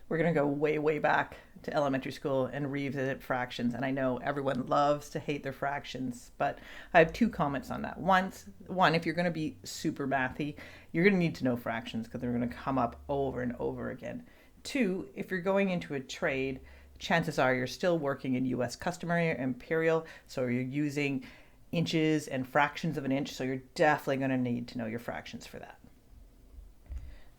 We're going to go way, way back to elementary school and revisit fractions. And I know everyone loves to hate their fractions, but I have two comments on that. One, if you're going to be super mathy, you're going to need to know fractions because they're going to come up over and over again. Two, if you're going into a trade, chances are you're still working in US customary or imperial, so you're using inches and fractions of an inch, so you're definitely going to need to know your fractions for that.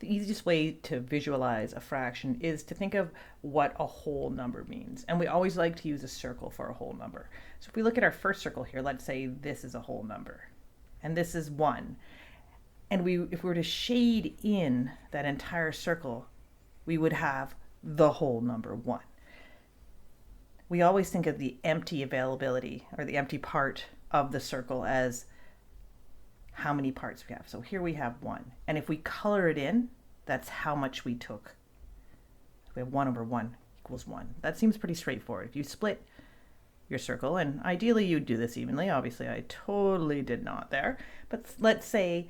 The easiest way to visualize a fraction is to think of what a whole number means. And we always like to use a circle for a whole number. So if we look at our first circle here, let's say this is a whole number and this is 1. And if we were to shade in that entire circle, we would have the whole number 1. We always think of the empty availability or the empty part of the circle as how many parts we have. So here we have 1. And if we color it in, that's how much we took. We have 1 over 1 equals 1. That seems pretty straightforward. If you split your circle, and ideally you'd do this evenly, obviously I totally did not there, but let's say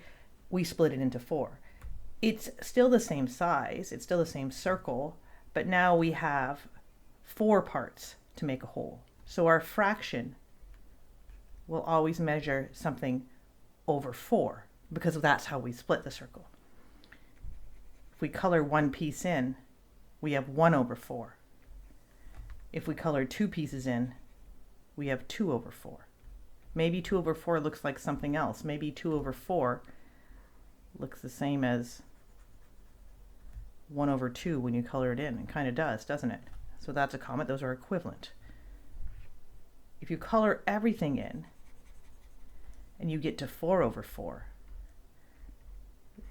we split it into 4. It's still the same size, it's still the same circle, but now we have 4 parts to make a whole. So our fraction will always measure something over 4 because that's how we split the circle. If we color one piece in, we have 1 over 4. If we color 2 pieces in, we have 2 over 4. Maybe 2 over 4 looks like something else. Maybe 2 over 4 looks the same as 1 over 2 when you color it in. It kind of does, doesn't it? So that's a comment. Those are equivalent. If you color everything in, and you get to 4 over 4.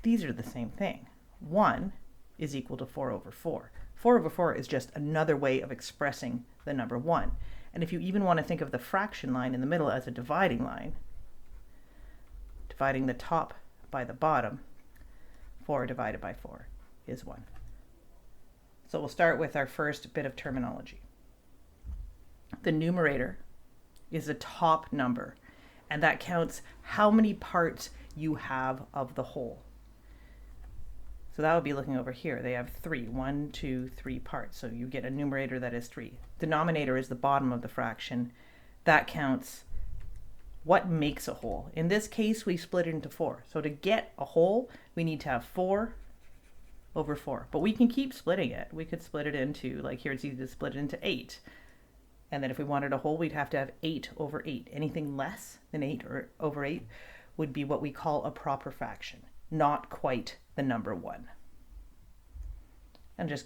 These are the same thing. 1 is equal to 4 over 4. 4 over 4 is just another way of expressing the number 1. And if you even want to think of the fraction line in the middle as a dividing line, dividing the top by the bottom, 4 divided by 4 is 1. So we'll start with our first bit of terminology. The numerator is the top number, and that counts how many parts you have of the whole. So that would be looking over here. They have 3, 1, 2, 3 parts. So you get a numerator that is 3. Denominator is the bottom of the fraction. That counts what makes a whole. In this case, we split it into 4. So to get a whole, we need to have 4 over 4. But we can keep splitting it. We could split it into, like here it's easy to split it into 8. And then if we wanted a whole, we'd have to have 8 over 8. Anything less than 8 or over 8 would be what we call a proper fraction, not quite the number 1. And just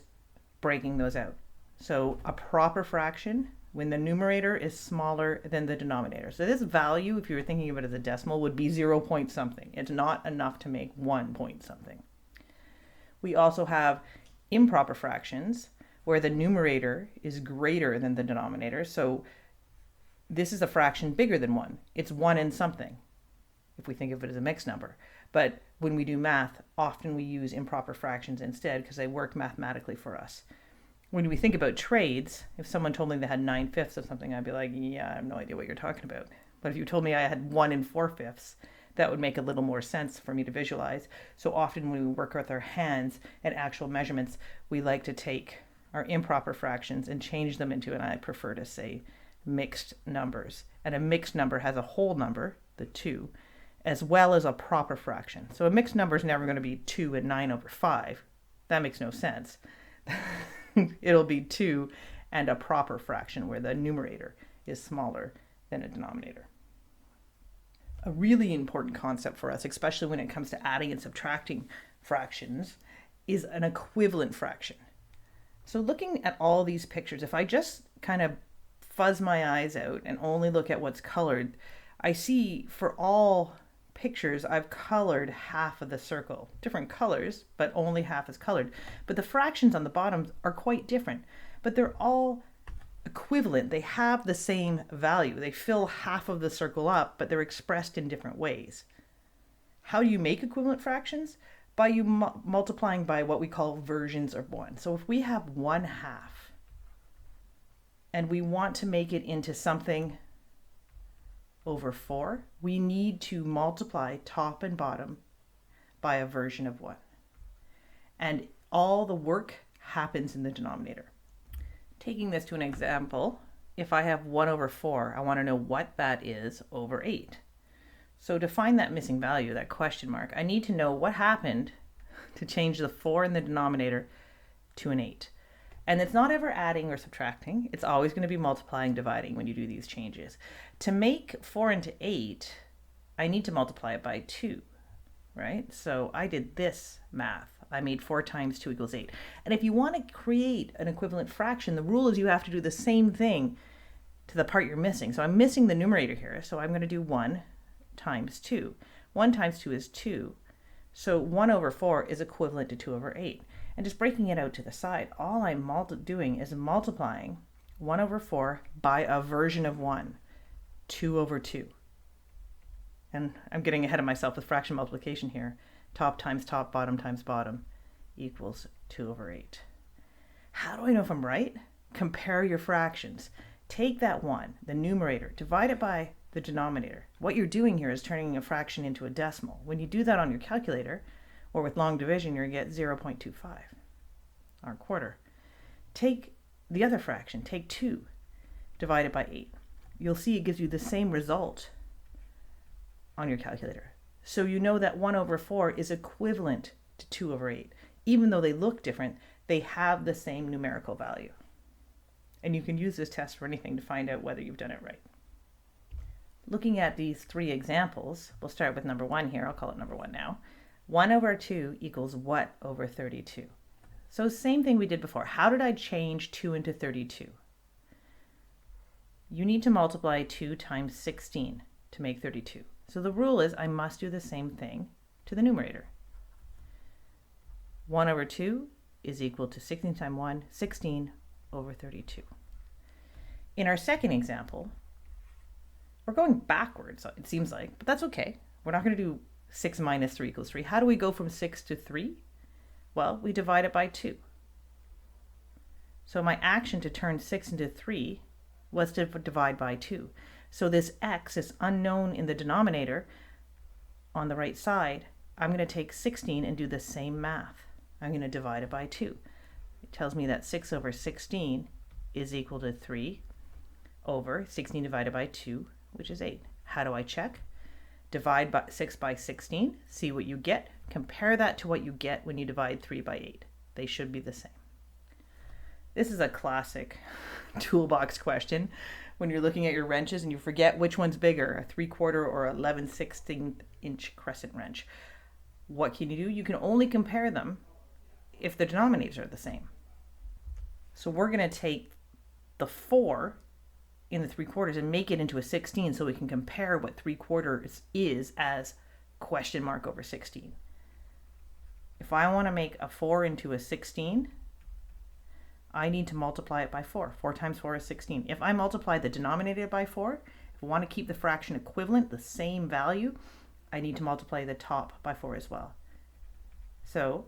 breaking those out. So a proper fraction, when the numerator is smaller than the denominator. So this value, if you were thinking of it as a decimal, would be 0 point something. It's not enough to make 1 point something. We also have improper fractions, where the numerator is greater than the denominator. So this is a fraction bigger than 1. It's 1 and something, if we think of it as a mixed number. But when we do math, often we use improper fractions instead because they work mathematically for us. When we think about trades, if someone told me they had 9/5 of something, I'd be like, yeah, I have no idea what you're talking about. But if you told me I had 1 4/5, that would make a little more sense for me to visualize. So often when we work with our hands and actual measurements, we like to take our improper fractions and change them into, and I prefer to say, mixed numbers. And a mixed number has a whole number, the 2, as well as a proper fraction. So a mixed number is never going to be 2 and 9 over 5. That makes no sense. It'll be 2 and a proper fraction where the numerator is smaller than a denominator. A really important concept for us, especially when it comes to adding and subtracting fractions, is an equivalent fraction. So looking at all these pictures, if I just kind of fuzz my eyes out and only look at what's colored, I see for all pictures I've colored half of the circle. Different colors, but only half is colored. But the fractions on the bottom are quite different, but they're all equivalent. They have the same value. They fill half of the circle up, but they're expressed in different ways. How do you make equivalent fractions? By you multiplying by what we call versions of 1. So if we have 1/2 and we want to make it into something over 4, we need to multiply top and bottom by a version of 1. And all the work happens in the denominator. Taking this to an example, if I have 1 over 4, I want to know what that is over 8. So to find that missing value, that question mark, I need to know what happened to change the 4 in the denominator to an 8. And it's not ever adding or subtracting. It's always going to be multiplying, dividing when you do these changes. To make 4 into 8, I need to multiply it by 2, right? So I did this math. I made 4 times 2 equals 8. And if you want to create an equivalent fraction, the rule is you have to do the same thing to the part you're missing. So I'm missing the numerator here. So I'm going to do 1 times 2. 1 times 2 is 2. So 1 over 4 is equivalent to 2 over 8. And just breaking it out to the side, all I'm doing is multiplying 1 over 4 by a version of 1, 2 over 2. And I'm getting ahead of myself with fraction multiplication here. Top times top, bottom times bottom equals 2 over 8. How do I know if I'm right? Compare your fractions. Take that 1, the numerator, divide it by the denominator. What you're doing here is turning a fraction into a decimal. When you do that on your calculator, or with long division, you're going to get 0.25, or a quarter. Take the other fraction, take 2, divide it by 8. You'll see it gives you the same result on your calculator. So you know that 1 over 4 is equivalent to 2 over 8. Even though they look different, they have the same numerical value. And you can use this test for anything to find out whether you've done it right. Looking at these 3 examples, we'll start with number 1 here. I'll call it number 1 now. 1 over 2 equals what over 32? So same thing we did before. How did I change 2 into 32? You need to multiply 2 times 16 to make 32. So the rule is I must do the same thing to the numerator. 1 over 2 is equal to 16 times 1, 16 over 32. In our second example, we're going backwards, it seems like, but that's okay. We're not going to do 6 minus 3 equals 3. How do we go from 6 to 3? Well, we divide it by 2. So my action to turn 6 into 3 was to divide by 2. So this x is unknown in the denominator on the right side. I'm going to take 16 and do the same math. I'm going to divide it by 2. It tells me that 6 over 16 is equal to 3 over 16 divided by 2, which is 8. How do I check? Divide by 6 by 16, see what you get. Compare that to what you get when you divide 3 by 8. They should be the same. This is a classic toolbox question when you're looking at your wrenches and you forget which one's bigger, a 3/4 or 11/16 inch crescent wrench. What can you do? You can only compare them if the denominators are the same. So we're going to take the 4 in the 3/4 and make it into a 16 so we can compare what 3/4 is as question mark over 16. If I want to make a 4 into a 16, I need to multiply it by 4. 4 times 4 is 16. If I multiply the denominator by 4, if I want to keep the fraction equivalent, the same value, I need to multiply the top by 4 as well. So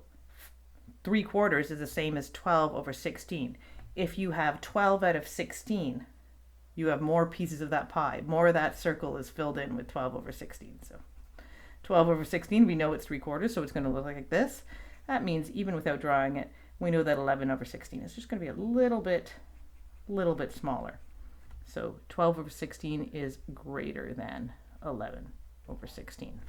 3/4 is the same as 12 over 16. If you have 12 out of 16, you have more pieces of that pie. More of that circle is filled in with 12 over 16. So 12 over 16, we know it's 3/4, so it's going to look like this. That means even without drawing it, we know that 11 over 16 is just going to be a little bit smaller. So 12 over 16 is greater than 11 over 16.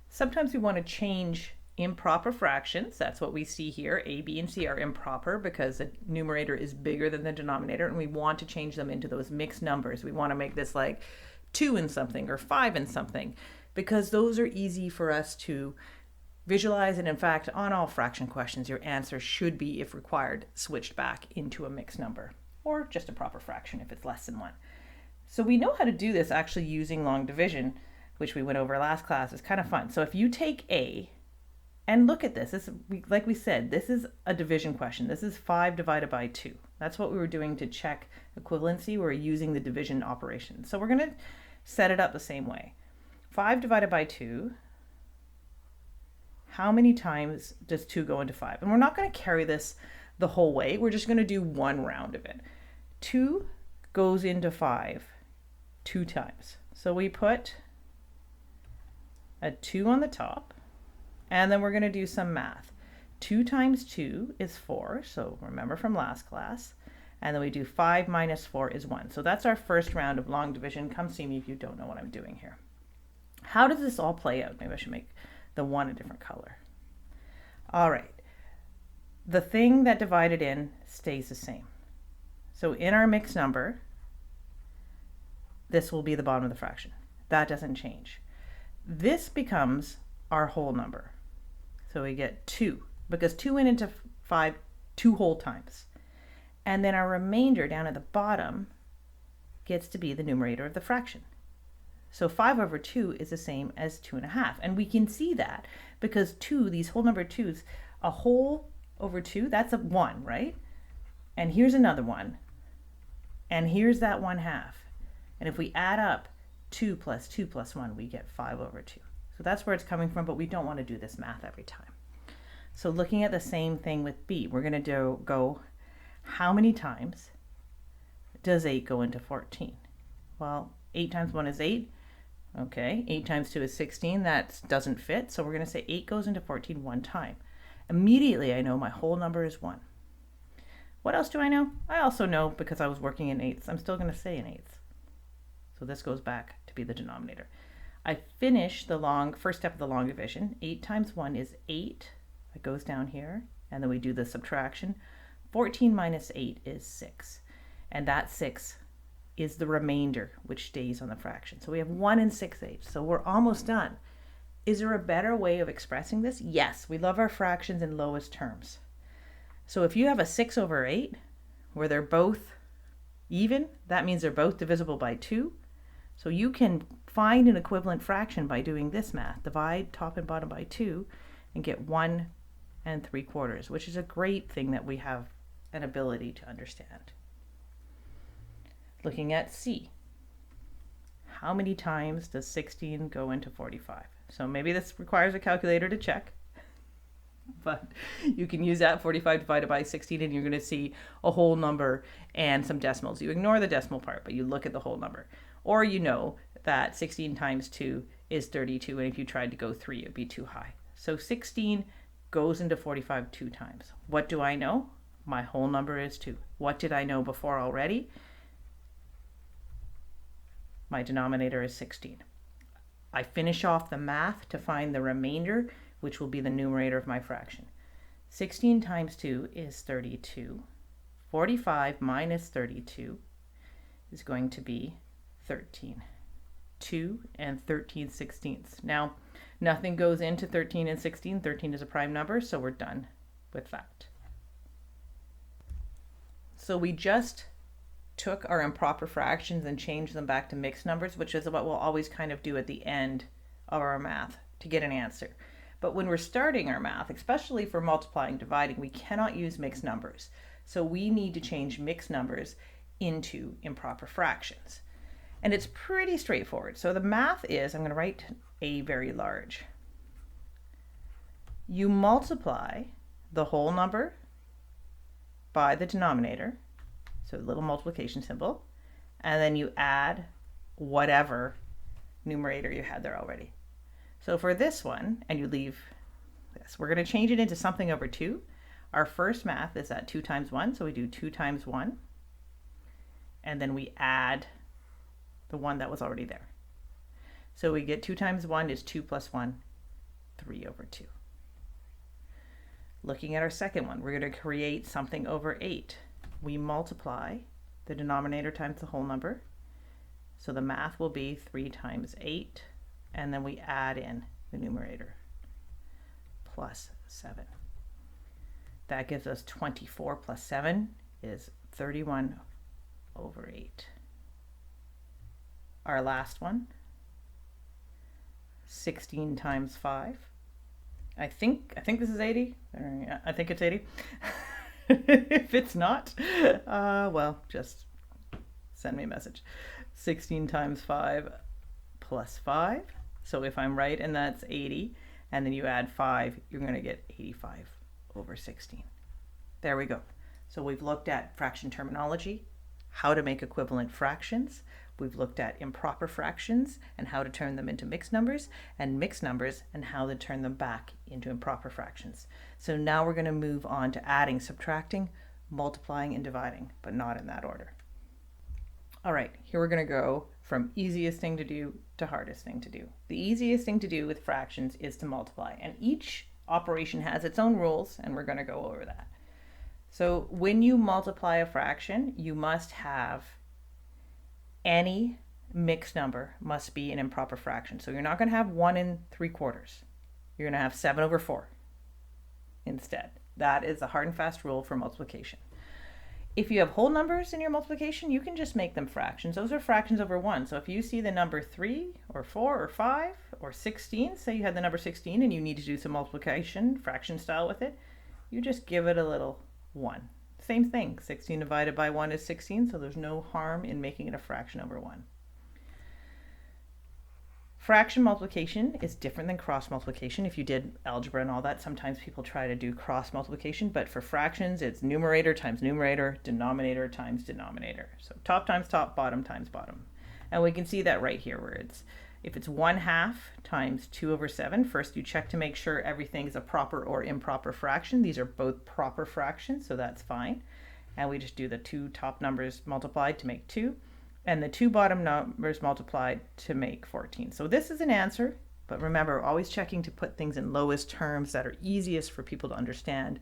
Sometimes we want to change improper fractions. That's what we see here. A, B, and C are improper because the numerator is bigger than the denominator, and we want to change them into those mixed numbers. We want to make this like 2 and something or 5 and something, because those are easy for us to visualize. And in fact, on all fraction questions, your answer should be, if required, switched back into a mixed number, or just a proper fraction if it's less than 1. So we know how to do this actually using long division, which we went over last class. It's kind of fun. So if you take A, and look at this, like we said, this is a division question. This is 5 divided by 2. That's what we were doing to check equivalency. We're using the division operation. So we're going to set it up the same way. 5 divided by 2, how many times does 2 go into 5? And we're not going to carry this the whole way. We're just going to do one round of it. 2 goes into 5 2 times. So we put a 2 on the top, and then we're going to do some math. 2 times 2 is 4, so remember from last class. And then we do 5 minus 4 is 1. So that's our first round of long division. Come see me if you don't know what I'm doing here. How does this all play out? Maybe I should make the 1 a different color. All right. The thing that divided in stays the same. So in our mixed number, this will be the bottom of the fraction. That doesn't change. This becomes our whole number. So we get 2, because 2 went into 5 2 whole times. And then our remainder down at the bottom gets to be the numerator of the fraction. So 5 over 2 is the same as 2.5. And we can see that because 2, these whole number 2's, a whole over 2, that's a 1, right? And here's another 1. And here's that 1/2. And if we add up 2 plus 2 plus 1, we get 5 over 2. So that's where it's coming from, but we don't want to do this math every time. So looking at the same thing with B, we're going to go, how many times does 8 go into 14? Well, 8 times 1 is 8. Okay, 8 times 2 is 16. That doesn't fit, so we're going to say 8 goes into 14 one time. Immediately, I know my whole number is 1. What else do I know? I also know, because I was working in eighths, I'm still going to say in eighths. So this goes back to be the denominator. I finish the first step of the long division. 8 times 1 is 8. It goes down here, and then we do the subtraction. 14 minus 8 is 6. And that 6 is the remainder, which stays on the fraction. So we have 1 and 6/8. So we're almost done. Is there a better way of expressing this? Yes, we love our fractions in lowest terms. So if you have a 6 over 8, where they're both even, that means they're both divisible by 2. So you can find an equivalent fraction by doing this math. Divide top and bottom by 2 and get 1 3/4, which is a great thing that we have an ability to understand. Looking at C. How many times does 16 go into 45? So maybe this requires a calculator to check, but you can use that 45 divided by 16 and you're going to see a whole number and some decimals. You ignore the decimal part, but you look at the whole number. Or you know that 16 times 2 is 32, and if you tried to go 3, it would be too high. So 16 goes into 45 2 times. What do I know? My whole number is 2. What did I know before already? My denominator is 16. I finish off the math to find the remainder, which will be the numerator of my fraction. 16 times 2 is 32. 45 minus 32 is going to be 13. 2 and 13/16. Now, nothing goes into 13 and 16. 13 is a prime number, so we're done with that. So we just took our improper fractions and changed them back to mixed numbers, which is what we'll always kind of do at the end of our math to get an answer. But when we're starting our math, especially for multiplying, dividing, we cannot use mixed numbers. So we need to change mixed numbers into improper fractions. And it's pretty straightforward. So the math is, I'm going to write A very large. You multiply the whole number by the denominator, so a little multiplication symbol, and then you add whatever numerator you had there already. So for this one, and you leave this, we're going to change it into something over 2. Our first math is at 2 times 1, so we do 2 times 1, and then we add the one that was already there. So we get 2 times 1 is 2 plus 1, 3 over 2. Looking at our second one, we're going to create something over 8. We multiply the denominator times the whole number. So the math will be 3 times 8, and then we add in the numerator, plus 7. That gives us 24 plus 7 is 31 over 8. Our last one, 16 times 5. I think this is 80. I think it's 80. If it's not, well, just send me a message. 16 times 5 plus 5. So if I'm right, and that's 80, and then you add 5, you're going to get 85 over 16. There we go. So we've looked at fraction terminology, how to make equivalent fractions. We've looked at improper fractions and how to turn them into mixed numbers, and mixed numbers and how to turn them back into improper fractions. So now we're going to move on to adding, subtracting, multiplying, and dividing, but not in that order. All right, here we're going to go from easiest thing to do to hardest thing to do. The easiest thing to do with fractions is to multiply, and each operation has its own rules, and we're going to go over that. So when you multiply a fraction, you must have any mixed number must be an improper fraction. So you're not going to have 1 3/4. You're going to have 7/4 instead. That is a hard and fast rule for multiplication. If you have whole numbers in your multiplication, you can just make them fractions. Those are fractions over 1. So if you see the number 3 or 4 or 5 or 16, say you had the number 16 and you need to do some multiplication, fraction style with it, you just give it a little 1. Same thing, 16 divided by 1 is 16, so there's no harm in making it a fraction over 1. Fraction multiplication is different than cross multiplication. If you did algebra and all that, sometimes people try to do cross multiplication, but for fractions, it's numerator times numerator, denominator times denominator. So top times top, bottom times bottom. And we can see that right here where if it's 1/2 times 2/7, first you check to make sure everything's a proper or improper fraction. These are both proper fractions, so that's fine. And we just do the 2 top numbers multiplied to make 2, and the 2 bottom numbers multiplied to make 14. So this is an answer, but remember, always checking to put things in lowest terms that are easiest for people to understand.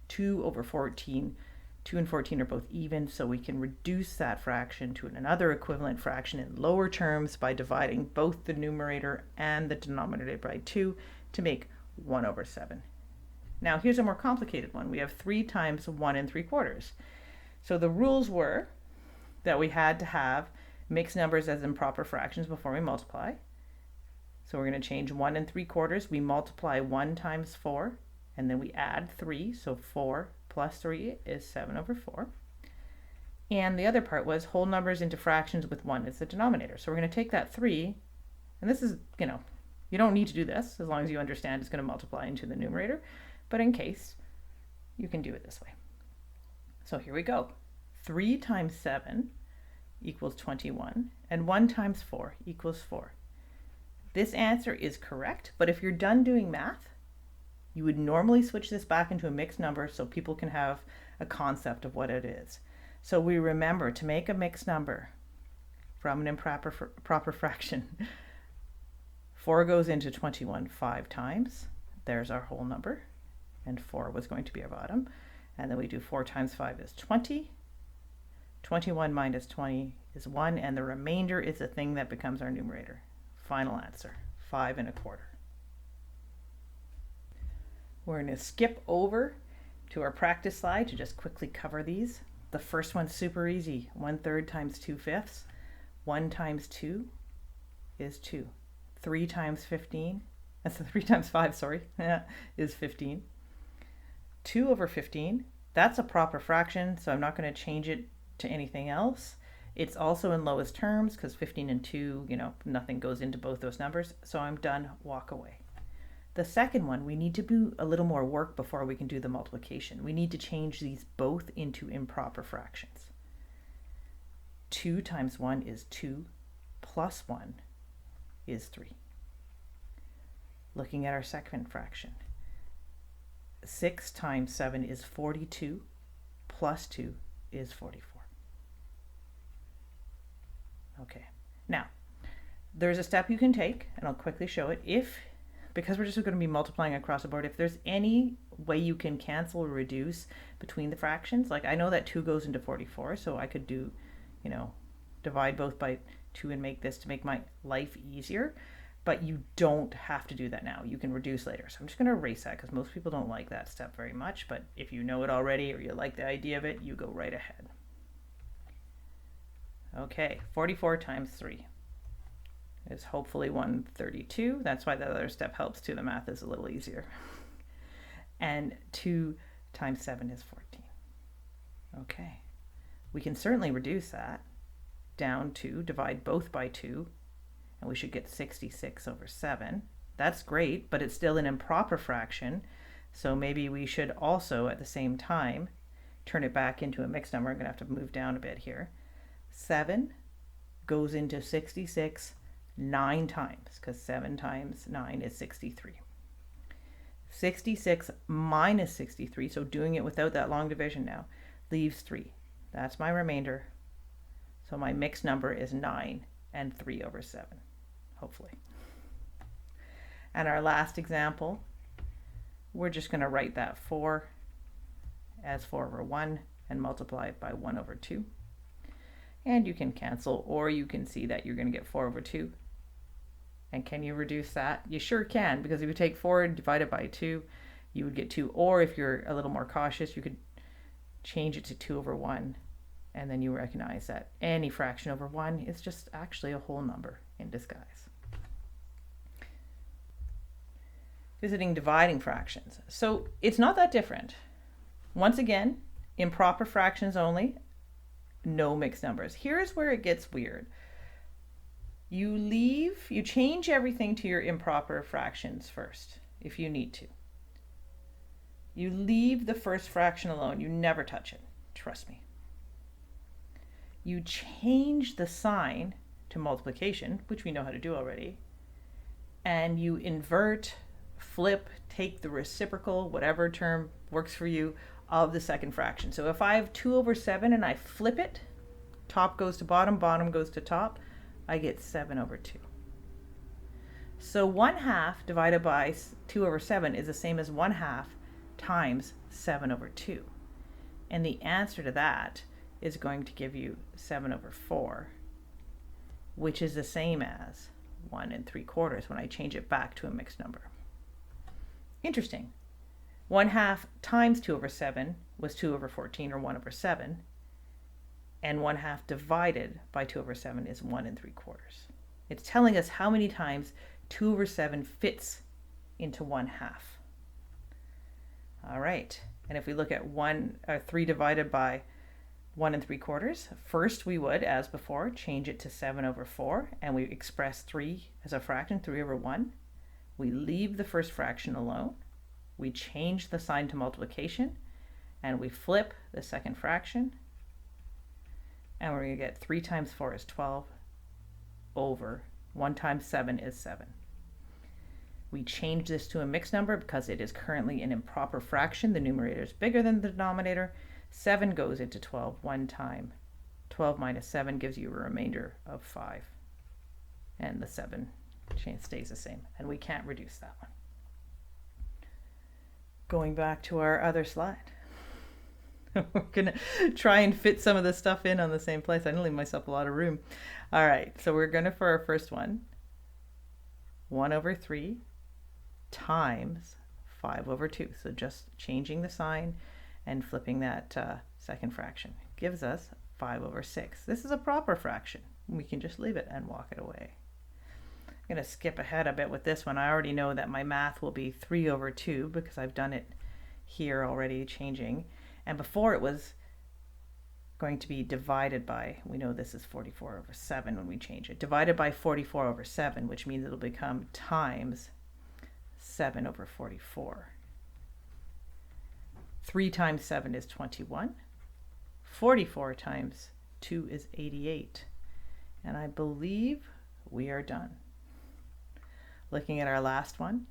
2/14. 2 and 14 are both even, so we can reduce that fraction to another equivalent fraction in lower terms by dividing both the numerator and the denominator by 2 to make 1/7. Now here's a more complicated one. We have 3 times 1 3/4. So the rules were that we had to have mixed numbers as improper fractions before we multiply. So we're going to change 1 3/4. We multiply 1 times 4, and then we add 3, so 4 plus 3 is 7/4. And the other part was whole numbers into fractions with 1 as the denominator. So we're going to take that 3, and this is, you don't need to do this as long as you understand it's going to multiply into the numerator, but in case, you can do it this way. So here we go. 3 times 7 equals 21, and 1 times 4 equals 4. This answer is correct, but if you're done doing math, you would normally switch this back into a mixed number so people can have a concept of what it is. So we remember to make a mixed number from an improper proper fraction, 4 goes into 21 5 times. There's our whole number, and 4 was going to be our bottom. And then we do 4 times 5 is 20. 21 minus 20 is 1, and the remainder is the thing that becomes our numerator. Final answer, 5 1/4. We're going to skip over to our practice slide to just quickly cover these. The first one's super easy. 1/3 times 2/5. 1 times 2 is 2. 3 times 15, that's 3 times 5, sorry, is 15. 2/15, that's a proper fraction, so I'm not going to change it to anything else. It's also in lowest terms because 15 and 2, nothing goes into both those numbers, so I'm done, walk away. The second one, we need to do a little more work before we can do the multiplication. We need to change these both into improper fractions. 2 times 1 is 2, plus 1 is 3. Looking at our second fraction, 6 times 7 is 42, plus 2 is 44. Okay, now, there's a step you can take, and I'll quickly show it. Because we're just going to be multiplying across the board, if there's any way you can cancel or reduce between the fractions, like I know that 2 goes into 44, so I could do, divide both by 2 and make this to make my life easier, but you don't have to do that now. You can reduce later. So I'm just going to erase that because most people don't like that step very much, but if you know it already or you like the idea of it, you go right ahead. Okay, 44 times 3. Is hopefully 132. That's why that other step helps too. The math is a little easier. And 2 times 7 is 14. Okay. We can certainly reduce that down to divide both by 2, and we should get 66/7. That's great, but it's still an improper fraction, so maybe we should also at the same time turn it back into a mixed number. I'm going to have to move down a bit here. 7 goes into 66 9 times, because 7 times 9 is 63. 66 minus 63, so doing it without that long division now, leaves 3. That's my remainder. So my mixed number is 9 and 3 over 7, hopefully. And our last example, we're just going to write that 4 as 4 over 1 and multiply it by 1 over 2. And you can cancel, or you can see that you're going to get 4 over 2. And can you reduce that? You sure can, because if you take 4 and divide it by 2, you would get 2. Or if you're a little more cautious, you could change it to 2 over 1. And then you recognize that any fraction over 1 is just actually a whole number in disguise. Visiting dividing fractions. So it's not that different. Once again, improper fractions only, no mixed numbers. Here's where it gets weird. You change everything to your improper fractions first, if you need to. You leave the first fraction alone. You never touch it. Trust me. You change the sign to multiplication, which we know how to do already, and you invert, flip, take the reciprocal, whatever term works for you, of the second fraction. So if I have 2 over 7 and I flip it, top goes to bottom, bottom goes to top, I get 7 over 2. So 1/2 divided by 2 over 7 is the same as 1/2 times 7 over 2. And the answer to that is going to give you 7 over 4, which is the same as 1 3/4 when I change it back to a mixed number. Interesting. 1/2 times 2 over 7 was 2 over 14, or 1 over 7. And 1/2 divided by 2 over 7 is 1 3/4. It's telling us how many times 2 over 7 fits into 1/2. All right, and if we look at 3 divided by 1 3/4, first we would, as before, change it to 7 over 4, and we express 3 as a fraction, 3 over 1. We leave the first fraction alone. We change the sign to multiplication, and we flip the second fraction. And we're going to get 3 times 4 is 12 over 1 times 7 is 7. We change this to a mixed number because it is currently an improper fraction. The numerator is bigger than the denominator. 7 goes into 12 one time. 12 minus 7 gives you a remainder of 5. And the 7 stays the same. And we can't reduce that one. Going back to our other slide. We're going to try and fit some of the stuff in on the same place. I didn't leave myself a lot of room. All right, so we're going to, for our first one, 1 over 3 times 5 over 2. So just changing the sign and flipping that second fraction gives us 5 over 6. This is a proper fraction. We can just leave it and walk it away. I'm going to skip ahead a bit with this one. I already know that my math will be 3 over 2 because I've done it here already, changing. And before it was going to be divided by, we know this is 44 over 7 when we change it, divided by 44 over 7, which means it'll become times 7 over 44. 3 times 7 is 21. 44 times 2 is 88. And I believe we are done. Looking at our last one,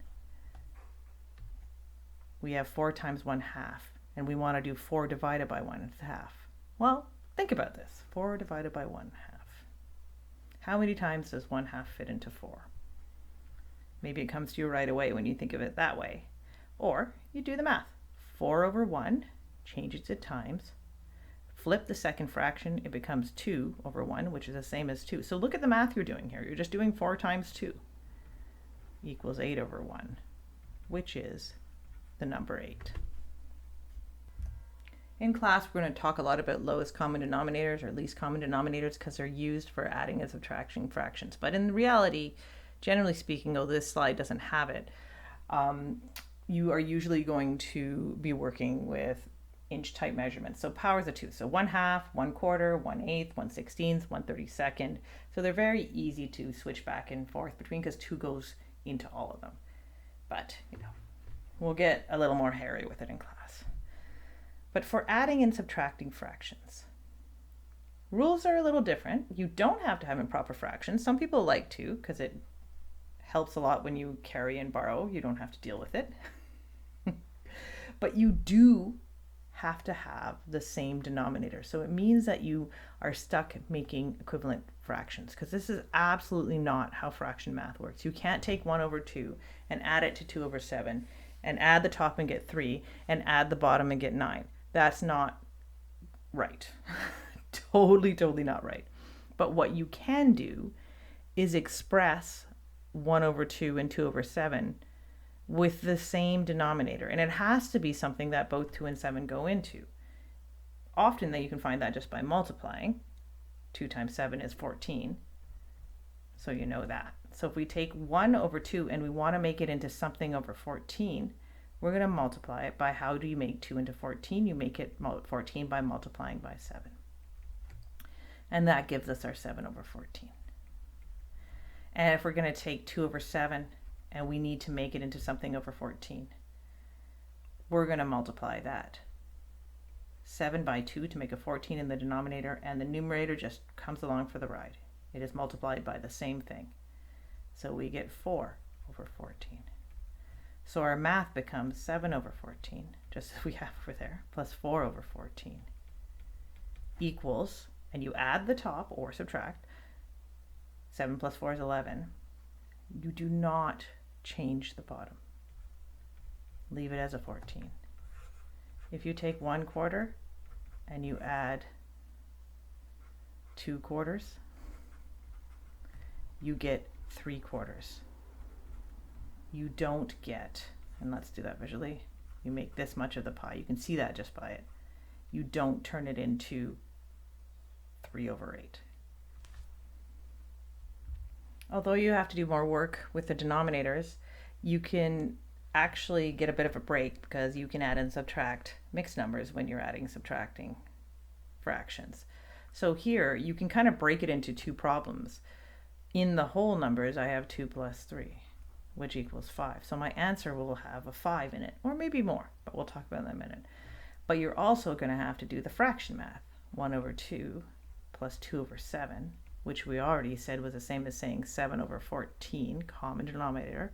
we have 4 times 1/2. And we want to do 4 divided by 1/2. Well, think about this. 4 divided by 1/2. How many times does 1/2 fit into 4? Maybe it comes to you right away when you think of it that way. Or you do the math. 4 over 1, change it to times. Flip the second fraction, it becomes 2 over 1, which is the same as 2. So look at the math you're doing here. You're just doing 4 times 2 equals 8 over 1, which is the number 8. In class, we're going to talk a lot about lowest common denominators or least common denominators because they're used for adding and subtracting fractions. But in reality, generally speaking, though this slide doesn't have it, you are usually going to be working with inch type measurements. So powers of 2. So 1/2, 1/4, 1/8, 1/16, 1/32. So they're very easy to switch back and forth between because 2 goes into all of them. But, we'll get a little more hairy with it in class. But for adding and subtracting fractions, Rules are a little different. You don't have to have improper fractions. Some people like to because it helps a lot when you carry and borrow. You don't have to deal with it. But you do have to have the same denominator. So it means that you are stuck making equivalent fractions, because this is absolutely not how fraction math works. You can't take 1 over 2 and add it to 2 over 7 and add the top and get 3 and add the bottom and get 9. That's not right. Totally not right. But what you can do is express 1 over 2 and 2 over 7 with the same denominator. And it has to be something that both 2 and 7 go into. Often that you can find that just by multiplying. 2 times 7 is 14. So you know that. So if we take 1 over 2 and we want to make it into something over 14, we're going to multiply it by, how do you make 2 into 14? You make it 14 by multiplying by 7. And that gives us our 7 over 14. And if we're going to take 2 over 7 and we need to make it into something over 14, we're going to multiply that 7 by 2 to make a 14 in the denominator, and the numerator just comes along for the ride. It is multiplied by the same thing. So we get 4 over 14. So our math becomes 7 over 14, just as we have over there, plus 4 over 14 equals, and you add the top or subtract, 7 plus 4 is 11. You do not change the bottom. Leave it as a 14. If you take 1 quarter and you add 2 quarters, you get 3 quarters. You don't get, and let's do that visually, you make this much of the pie. You can see that just by it. You don't turn it into 3 over 8. Although you have to do more work with the denominators, you can actually get a bit of a break, because you can add and subtract mixed numbers when you're adding and subtracting fractions. So here you can kind of break it into 2 problems. In the whole numbers, I have 2 plus 3, which equals 5. So my answer will have a 5 in it, or maybe more, but we'll talk about that in a minute. But you're also going to have to do the fraction math. 1 over 2 plus 2 over 7, which we already said was the same as saying 7 over 14, common denominator,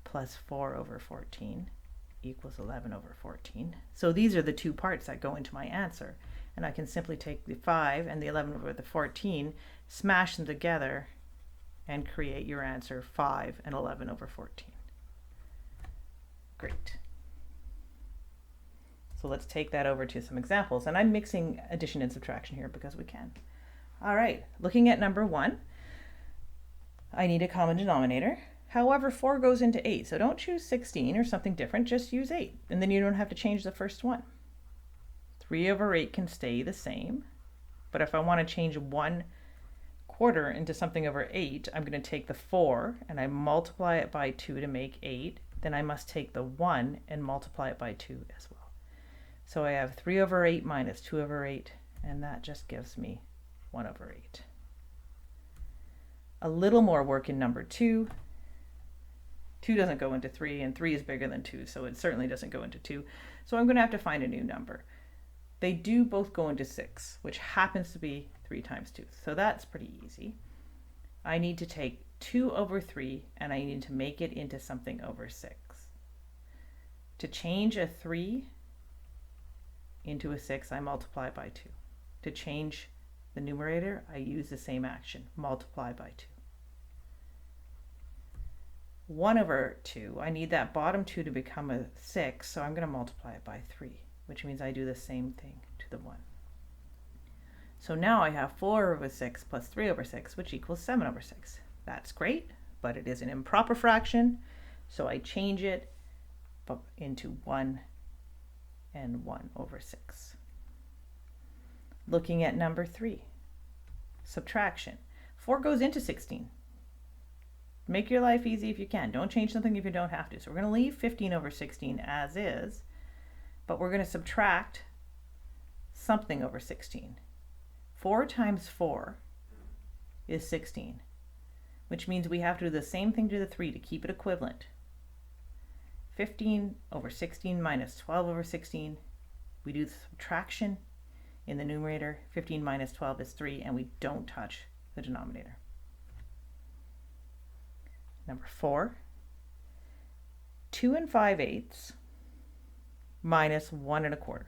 plus 4 over 14 equals 11 over 14. So these are the 2 parts that go into my answer. And I can simply take the 5 and the 11 over the 14, smash them together, and create your answer, 5 and 11 over 14. Great. So let's take that over to some examples. And I'm mixing addition and subtraction here because we can. All right, looking at number 1, I need a common denominator. However, 4 goes into 8, so don't choose 16 or something different, just use 8, and then you don't have to change the first one. 3 over 8 can stay the same, but if I want to change 1 quarter into something over 8, I'm going to take the 4 and I multiply it by 2 to make 8, then I must take the 1 and multiply it by 2 as well. So I have 3 over 8 minus 2 over 8, and that just gives me 1 over 8. A little more work in number 2. 2 doesn't go into 3, and 3 is bigger than 2, so it certainly doesn't go into 2. So I'm going to have to find a new number. They do both go into 6, which happens to be 3 times 2. So that's pretty easy. I need to take 2 over 3, and I need to make it into something over 6. To change a 3 into a 6, I multiply by 2. To change the numerator, I use the same action, multiply by 2. 1 over 2, I need that bottom 2 to become a 6, so I'm going to multiply it by 3, which means I do the same thing to the 1. So now I have 4 over 6 plus 3 over 6, which equals 7 over 6. That's great, but it is an improper fraction, so I change it into 1 and 1 over 6. Looking at number 3, subtraction. 4 goes into 16. Make your life easy if you can. Don't change something if you don't have to. So we're going to leave 15 over 16 as is, but we're going to subtract something over 16. 4 times 4 is 16, which means we have to do the same thing to the 3 to keep it equivalent. 15 over 16 minus 12 over 16. We do the subtraction. in the numerator. 15 minus 12 is 3, and we don't touch the denominator. Number 4, 2 5/8 minus 1 1/4.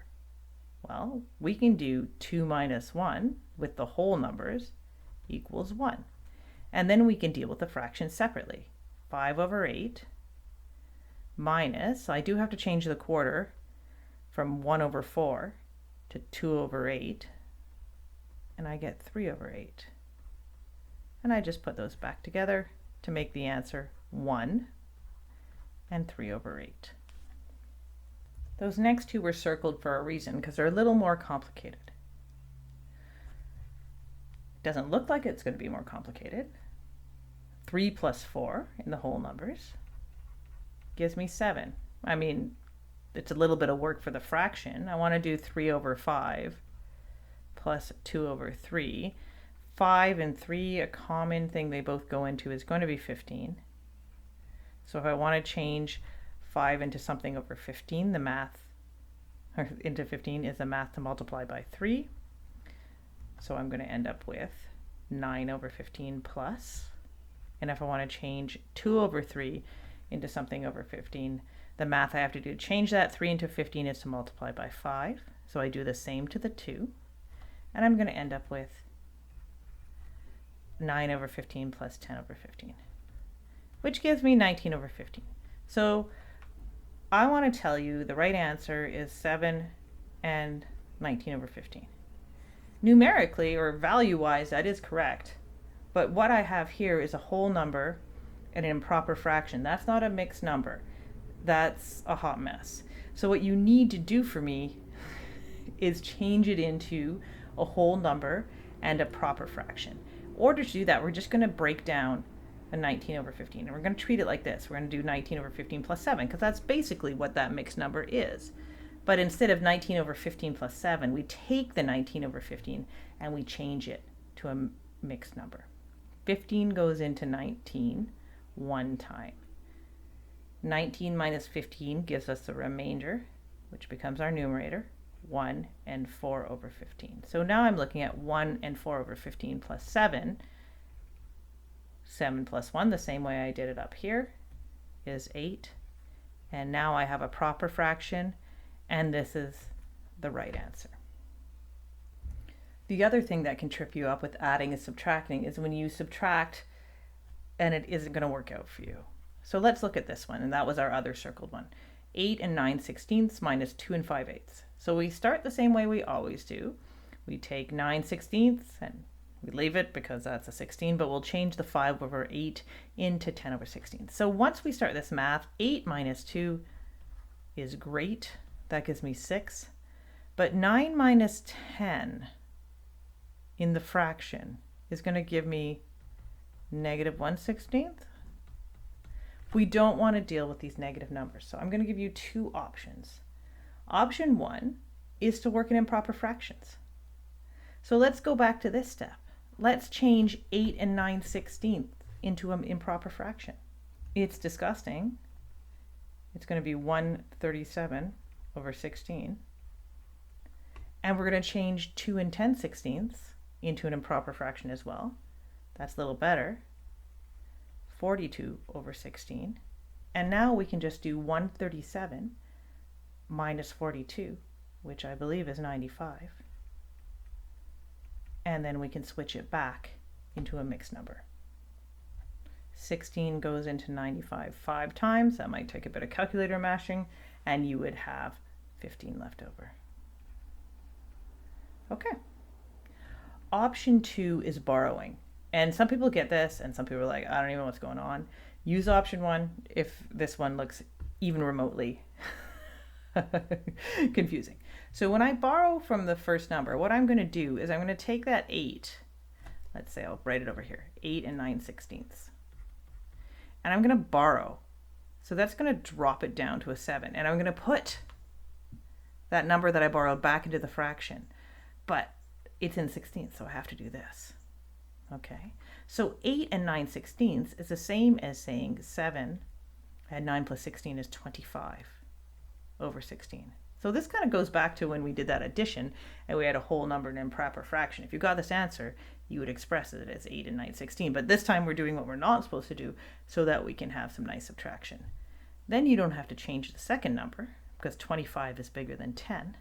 Well, we can do 2 minus 1 with the whole numbers equals 1. And then we can deal with the fractions separately. 5/8 minus, I do have to change the quarter from 1/4 to 2/8, and I get 3/8. And I just put those back together to make the answer 1 and 3/8. Those next two were circled for a reason because they're a little more complicated. It doesn't look like it's going to be more complicated. 3 plus 4 in the whole numbers gives me 7. I mean, it's a little bit of work for the fraction. I want to do 3/5 plus 2/3. 5 and 3, a common thing they both go into is going to be 15. So if I want to change 5 into something over 15, the math, or into 15 is the math to multiply by 3. So I'm going to end up with 9/15 plus. And if I want to change 2/3 into something over 15, the math I have to do to change that 3 into 15 is to multiply by 5. So I do the same to the 2. And I'm going to end up with 9/15 plus 10/15, which gives me 19/15. So I want to tell you the right answer is 7 and 19/15. Numerically or value-wise, that is correct. But what I have here is a whole number and an improper fraction. That's not a mixed number. That's a hot mess. So what you need to do for me is change it into a whole number and a proper fraction. In order to do that, we're just going to break down a 19/15, and we're going to treat it like this. We're going to do 19/15 plus 7, because that's basically what that mixed number is. But instead of 19/15 plus 7, we take the 19/15 and we change it to a mixed number. 15 goes into 19 one time. 19 minus 15 gives us the remainder, which becomes our numerator, 1 and 4/15. So now I'm looking at 1 and 4/15 plus 7. 7 plus 1, the same way I did it up here, is 8. And now I have a proper fraction, and this is the right answer. The other thing that can trip you up with adding and subtracting is when you subtract and it isn't going to work out for you. So let's look at this one, and that was our other circled one. 8 and 9/16 minus 2 and 5/8. So we start the same way we always do. We take 9/16 and we leave it because that's a 16, but we'll change the 5/8 into 10/16. So once we start this math, 8 minus 2 is great. That gives me 6. But 9 minus 10 in the fraction is going to give me -1/16. We don't want to deal with these negative numbers, so I'm going to give you two options. Option 1 is to work in improper fractions. So let's go back to this step. Let's change 8 and 9/16 into an improper fraction. It's disgusting. It's going to be 1/37/16. And we're going to change 2 and 10/16 into an improper fraction as well. That's a little better. 42/16. And now we can just do 137 minus 42, which I believe is 95. And then we can switch it back into a mixed number. 16 goes into 95 5 times. That might take a bit of calculator mashing, and you would have 15 left over. Okay. Option 2 is borrowing. And some people get this, and some people are like, I don't even know what's going on. Use option 1 if this one looks even remotely confusing. So when I borrow from the first number, what I'm going to do is I'm going to take that 8, let's say I'll write it over here, 8 and 9/16, and I'm going to borrow. So that's going to drop it down to a 7, and I'm going to put that number that I borrowed back into the fraction, but it's in 16, so I have to do this. Okay, so 8 and 9/16 is the same as saying 7 and 9 plus 16 is 25/16. So this kind of goes back to when we did that addition and we had a whole number and improper fraction. If you got this answer, you would express it as 8 and 9/16. But this time we're doing what we're not supposed to do so that we can have some nice subtraction. Then you don't have to change the second number because 25 is bigger than 10.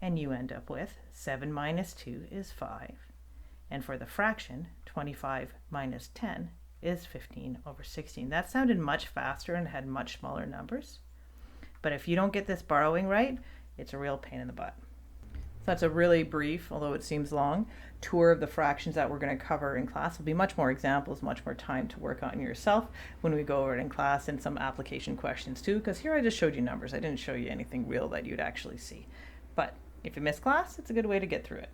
And you end up with 7 minus 2 is 5. And for the fraction, 25 minus 10 is 15/16. That sounded much faster and had much smaller numbers. But if you don't get this borrowing right, it's a real pain in the butt. So that's a really brief, although it seems long, tour of the fractions that we're going to cover in class. There'll be much more examples, much more time to work on yourself when we go over it in class, and some application questions too, because here I just showed you numbers. I didn't show you anything real that you'd actually see. But if you miss class, it's a good way to get through it.